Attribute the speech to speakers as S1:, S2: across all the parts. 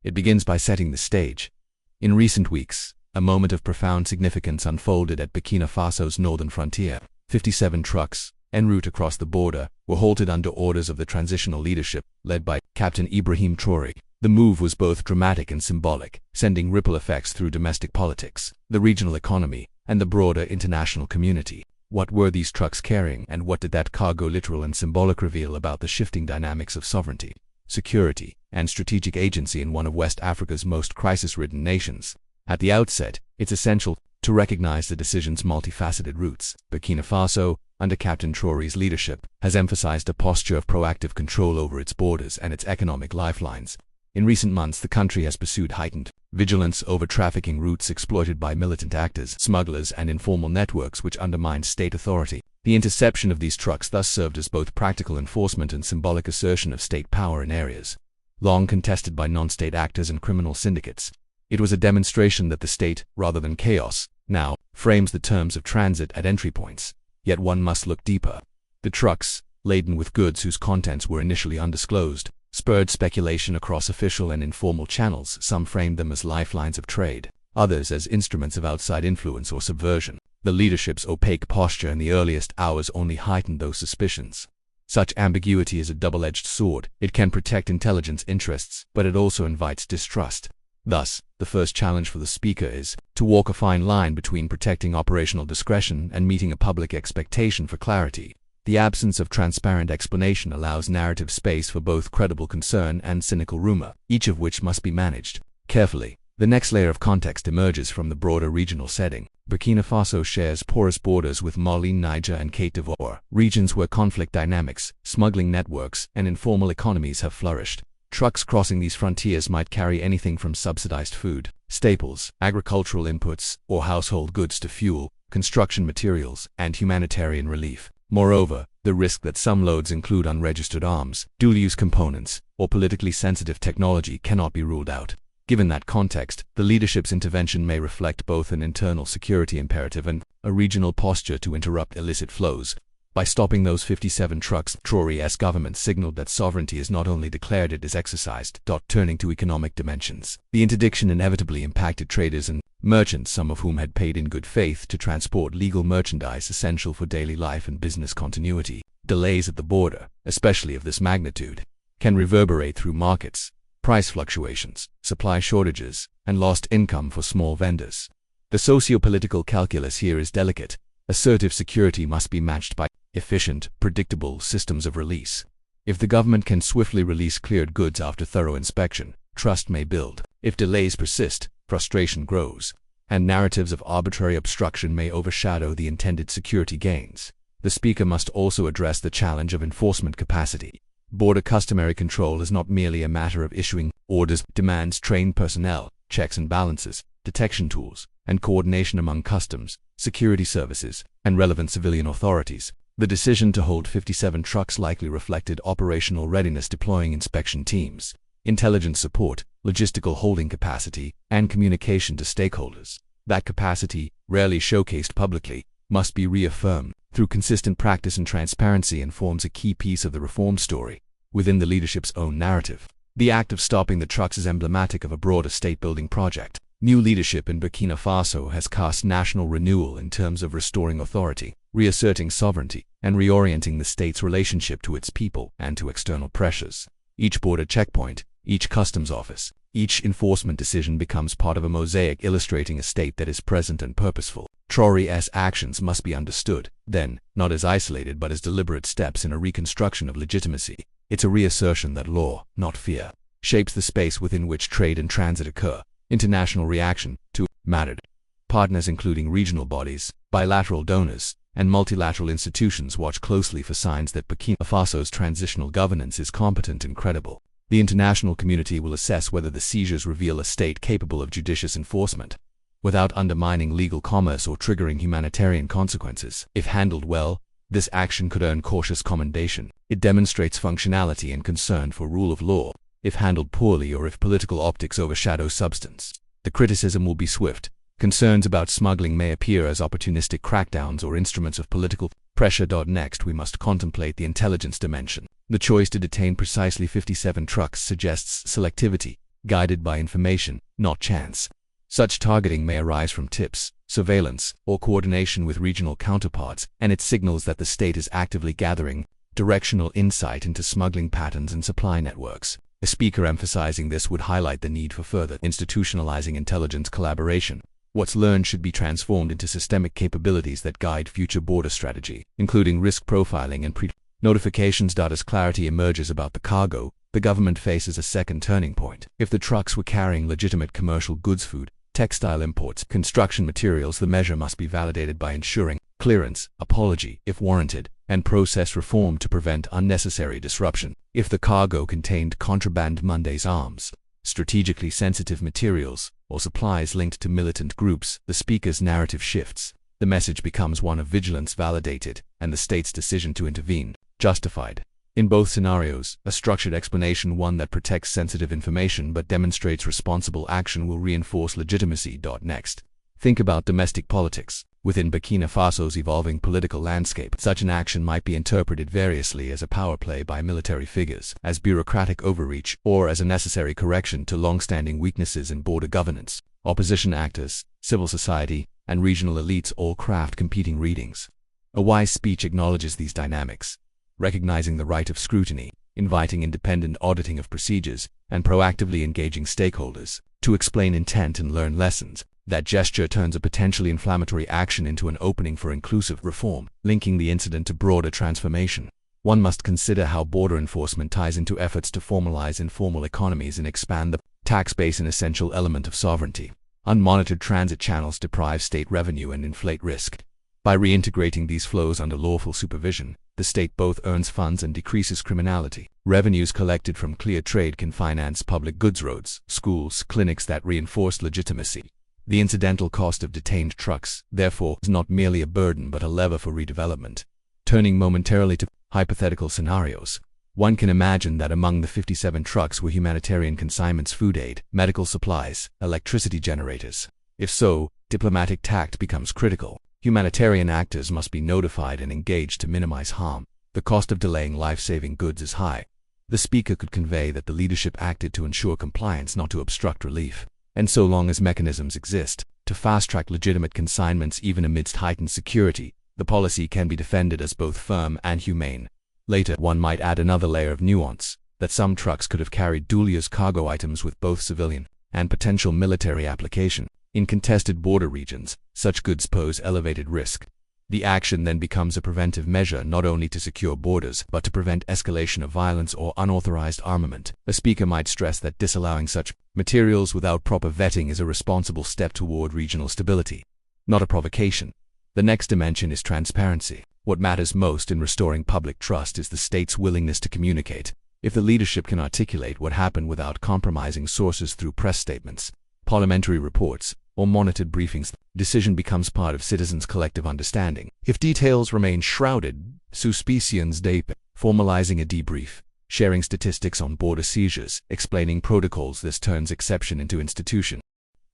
S1: It begins by setting the stage. In recent weeks, a moment of profound significance unfolded at Burkina Faso's northern frontier. 57 trucks, en route across the border, were halted under orders of the transitional leadership, led by Captain Ibrahim Traoré. The move was both dramatic and symbolic, sending ripple effects through domestic politics, the regional economy, and the broader international community. What were these trucks carrying, and what did that cargo, literal and symbolic, reveal about the shifting dynamics of sovereignty, security, and strategic agency in one of West Africa's most crisis-ridden nations? At the outset, it's essential to recognize the decision's multifaceted roots. Burkina Faso, under Captain Traoré's leadership, has emphasized a posture of proactive control over its borders and its economic lifelines. In recent months, the country has pursued heightened vigilance over trafficking routes exploited by militant actors, smugglers, and informal networks which undermine state authority. The interception of these trucks thus served as both practical enforcement and symbolic assertion of state power in areas long contested by non-state actors and criminal syndicates. It was a demonstration that the state, rather than chaos, now frames the terms of transit at entry points. Yet one must look deeper. The trucks, laden with goods whose contents were initially undisclosed, spurred speculation across official and informal channels. Some framed them as lifelines of trade, others as instruments of outside influence or subversion. The leadership's opaque posture in the earliest hours only heightened those suspicions. Such ambiguity is a double-edged sword. It can protect intelligence interests, but it also invites distrust. Thus, the first challenge for the speaker is to walk a fine line between protecting operational discretion and meeting a public expectation for clarity. The absence of transparent explanation allows narrative space for both credible concern and cynical rumor, each of which must be managed carefully. The next layer of context emerges from the broader regional setting. Burkina Faso shares porous borders with Mali, Niger, and Côte d'Ivoire, regions where conflict dynamics, smuggling networks, and informal economies have flourished. Trucks crossing these frontiers might carry anything from subsidized food, staples, agricultural inputs, or household goods to fuel, construction materials, and humanitarian relief. Moreover, the risk that some loads include unregistered arms, dual-use components, or politically sensitive technology cannot be ruled out. Given that context, the leadership's intervention may reflect both an internal security imperative and a regional posture to interrupt illicit flows. By stopping those 57 trucks, Traoré's government signaled that sovereignty is not only declared, it is exercised. Turning to economic dimensions. The interdiction inevitably impacted traders and merchants, some of whom had paid in good faith to transport legal merchandise essential for daily life and business continuity. Delays at the border, especially of this magnitude, can reverberate through markets, price fluctuations, supply shortages, and lost income for small vendors. The socio-political calculus here is delicate. Assertive security must be matched by efficient, predictable systems of release. If the government can swiftly release cleared goods after thorough inspection, trust may build. If delays persist, frustration grows, and narratives of arbitrary obstruction may overshadow the intended security gains. The speaker must also address the challenge of enforcement capacity. Border customary control is not merely a matter of issuing orders, it demands trained personnel, checks and balances, detection tools, and coordination among customs, security services, and relevant civilian authorities. The decision to hold 57 trucks likely reflected operational readiness, deploying inspection teams, intelligence support, logistical holding capacity, and communication to stakeholders. That capacity, rarely showcased publicly, must be reaffirmed through consistent practice and transparency, and forms a key piece of the reform story within the leadership's own narrative. The act of stopping the trucks is emblematic of a broader state-building project. New leadership in Burkina Faso has cast national renewal in terms of restoring authority, reasserting sovereignty, and reorienting the state's relationship to its people and to external pressures. Each border checkpoint, each customs office, each enforcement decision becomes part of a mosaic illustrating a state that is present and purposeful. Traoré's actions must be understood, then, not as isolated but as deliberate steps in a reconstruction of legitimacy. It's a reassertion that law, not fear, shapes the space within which trade and transit occur. International reaction to mattered. Partners including regional bodies, bilateral donors, and multilateral institutions watch closely for signs that Burkina Faso's transitional governance is competent and credible. The international community will assess whether the seizures reveal a state capable of judicious enforcement, without undermining legal commerce or triggering humanitarian consequences. If handled well, this action could earn cautious commendation. It demonstrates functionality and concern for rule of law. If handled poorly, or if political optics overshadow substance, the criticism will be swift. Concerns about smuggling may appear as opportunistic crackdowns or instruments of political pressure. Next, we must contemplate the intelligence dimension. The choice to detain precisely 57 trucks suggests selectivity. guided by information, not chance. Such targeting may arise from tips, surveillance, or coordination with regional counterparts, and it signals that the state is actively gathering directional insight into smuggling patterns and supply networks. A speaker emphasizing this would highlight the need for further institutionalizing intelligence collaboration. What's learned should be transformed into systemic capabilities that guide future border strategy, including risk profiling and notifications. As clarity emerges about the cargo, the government faces a second turning point. If the trucks were carrying legitimate commercial goods, food, textile imports, construction materials, the measure must be validated by ensuring clearance, apology, if warranted, and process reform to prevent unnecessary disruption. If the cargo contained contraband, Monday's arms, strategically sensitive materials, or supplies linked to militant groups, the speaker's narrative shifts. The message becomes one of vigilance validated, and the state's decision to intervene justified. In both scenarios, a structured explanation, one that protects sensitive information but demonstrates responsible action, will reinforce legitimacy. Next, think about domestic politics. Within Burkina Faso's evolving political landscape, such an action might be interpreted variously: as a power play by military figures, as bureaucratic overreach, or as a necessary correction to long-standing weaknesses in border governance. Opposition actors, civil society, and regional elites all craft competing readings. A wise speech acknowledges these dynamics, recognizing the right of scrutiny, inviting independent auditing of procedures, and proactively engaging stakeholders to explain intent and learn lessons. That gesture turns a potentially inflammatory action into an opening for inclusive reform, linking the incident to broader transformation. One must consider how border enforcement ties into efforts to formalize informal economies and expand the tax base, an essential element of sovereignty. Unmonitored transit channels deprive state revenue and inflate risk. By reintegrating these flows under lawful supervision, the state both earns funds and decreases criminality. Revenues collected from clear trade can finance public goods, roads, schools, clinics that reinforce legitimacy. The incidental cost of detained trucks, therefore, is not merely a burden but a lever for redevelopment. Turning momentarily to hypothetical scenarios, one can imagine that among the 57 trucks were humanitarian consignments, food aid, medical supplies, electricity generators. If so, diplomatic tact becomes critical. Humanitarian actors must be notified and engaged to minimize harm. The cost of delaying life-saving goods is high. The speaker could convey that the leadership acted to ensure compliance, not to obstruct relief. And so long as mechanisms exist to fast-track legitimate consignments even amidst heightened security, the policy can be defended as both firm and humane. Later, one might add another layer of nuance, that some trucks could have carried dual-use cargo items with both civilian and potential military application. In contested border regions, such goods pose elevated risk. The action then becomes a preventive measure, not only to secure borders, but to prevent escalation of violence or unauthorized armament. A speaker might stress that disallowing such materials without proper vetting is a responsible step toward regional stability, not a provocation. The next dimension is transparency. What matters most in restoring public trust is the state's willingness to communicate. If the leadership can articulate what happened without compromising sources through press statements, parliamentary reports, or monitored briefings, decision becomes part of citizens' collective understanding. If details remain shrouded, suspicions deepen. Formalizing a debrief, sharing statistics on border seizures, explaining protocols, this turns exception into institution.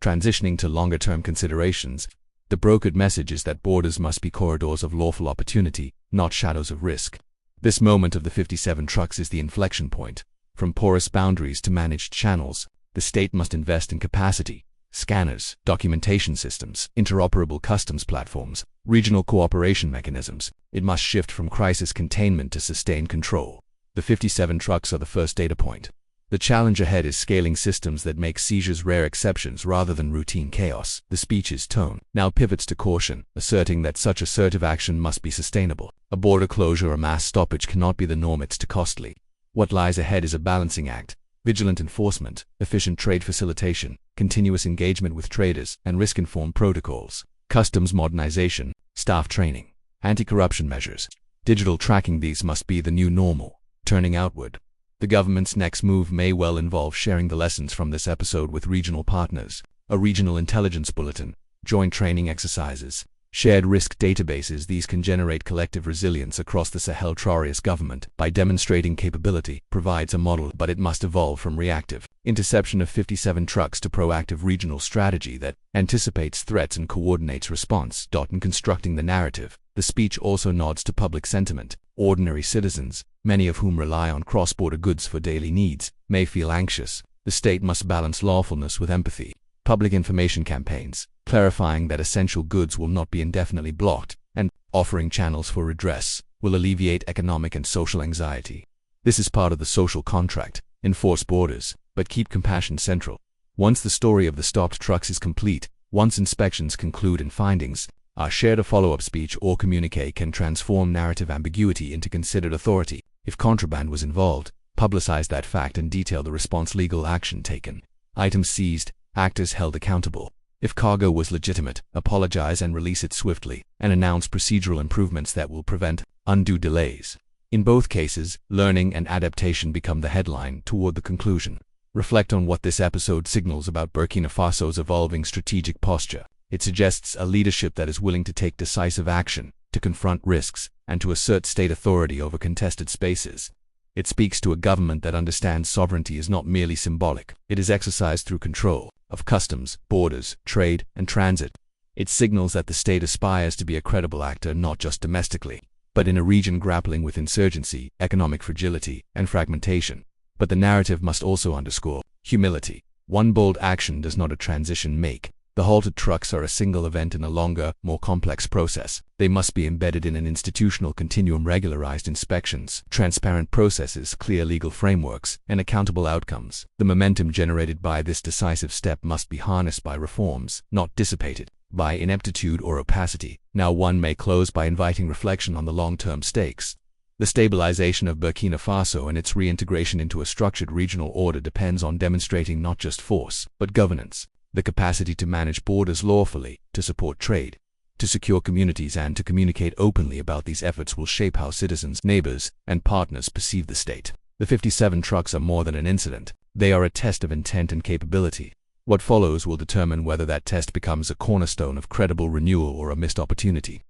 S1: Transitioning to longer-term considerations, the brokered message is that borders must be corridors of lawful opportunity, not shadows of risk. This moment of the 57 trucks is the inflection point. From porous boundaries to managed channels, the state must invest in capacity. Scanners, documentation systems, interoperable customs platforms, regional cooperation mechanisms. It must shift from crisis containment to sustained control. The 57 trucks are the first data point. The challenge ahead is scaling systems that make seizures rare exceptions rather than routine chaos. The speech's tone now pivots to caution, asserting that such assertive action must be sustainable. A border closure or mass stoppage cannot be the norm, it's too costly. What lies ahead is a balancing act. Vigilant enforcement, efficient trade facilitation, continuous engagement with traders, and risk-informed protocols. Customs modernization, staff training, anti-corruption measures, digital tracking, these must be the new normal. Turning outward, the government's next move may well involve sharing the lessons from this episode with regional partners. A regional intelligence bulletin, joint training exercises, shared risk databases. These can generate collective resilience across the Sahel. Traoré's government, by demonstrating capability, provides a model, but it must evolve from reactive interception of 57 trucks to proactive regional strategy that anticipates threats and coordinates response. In constructing the narrative, the speech also nods to public sentiment. Ordinary citizens, many of whom rely on cross-border goods for daily needs, may feel anxious. The The state must balance lawfulness with empathy. Public information campaigns, clarifying that essential goods will not be indefinitely blocked, and offering channels for redress, will alleviate economic and social anxiety. This is part of the social contract: enforce borders, but keep compassion central. Once the story of the stopped trucks is complete, once inspections conclude and findings are shared, a follow-up speech or communique can transform narrative ambiguity into considered authority. If contraband was involved, publicize that fact and detail the response: legal action taken, items seized, actors held accountable. If cargo was legitimate, apologize and release it swiftly, and announce procedural improvements that will prevent undue delays. In both cases, learning and adaptation become the headline toward the conclusion. Reflect on what this episode signals about Burkina Faso's evolving strategic posture. It suggests a leadership that is willing to take decisive action, to confront risks, and to assert state authority over contested spaces. It speaks to a government that understands sovereignty is not merely symbolic. It is exercised through control of customs, borders, trade, and transit. It signals that the state aspires to be a credible actor not just domestically, but in a region grappling with insurgency, economic fragility, and fragmentation. But the narrative must also underscore humility. One bold action does not a transition make. The halted trucks are a single event in a longer, more complex process. They must be embedded in an institutional continuum: regularized inspections, transparent processes, clear legal frameworks, and accountable outcomes. The momentum generated by this decisive step must be harnessed by reforms, not dissipated by ineptitude or opacity. Now one may close by inviting reflection on the long-term stakes. The stabilization of Burkina Faso and its reintegration into a structured regional order depends on demonstrating not just force, but governance. The capacity to manage borders lawfully, to support trade, to secure communities, and to communicate openly about these efforts will shape how citizens, neighbors, and partners perceive the state. The 57 trucks are more than an incident. They are a test of intent and capability. What follows will determine whether that test becomes a cornerstone of credible renewal or a missed opportunity.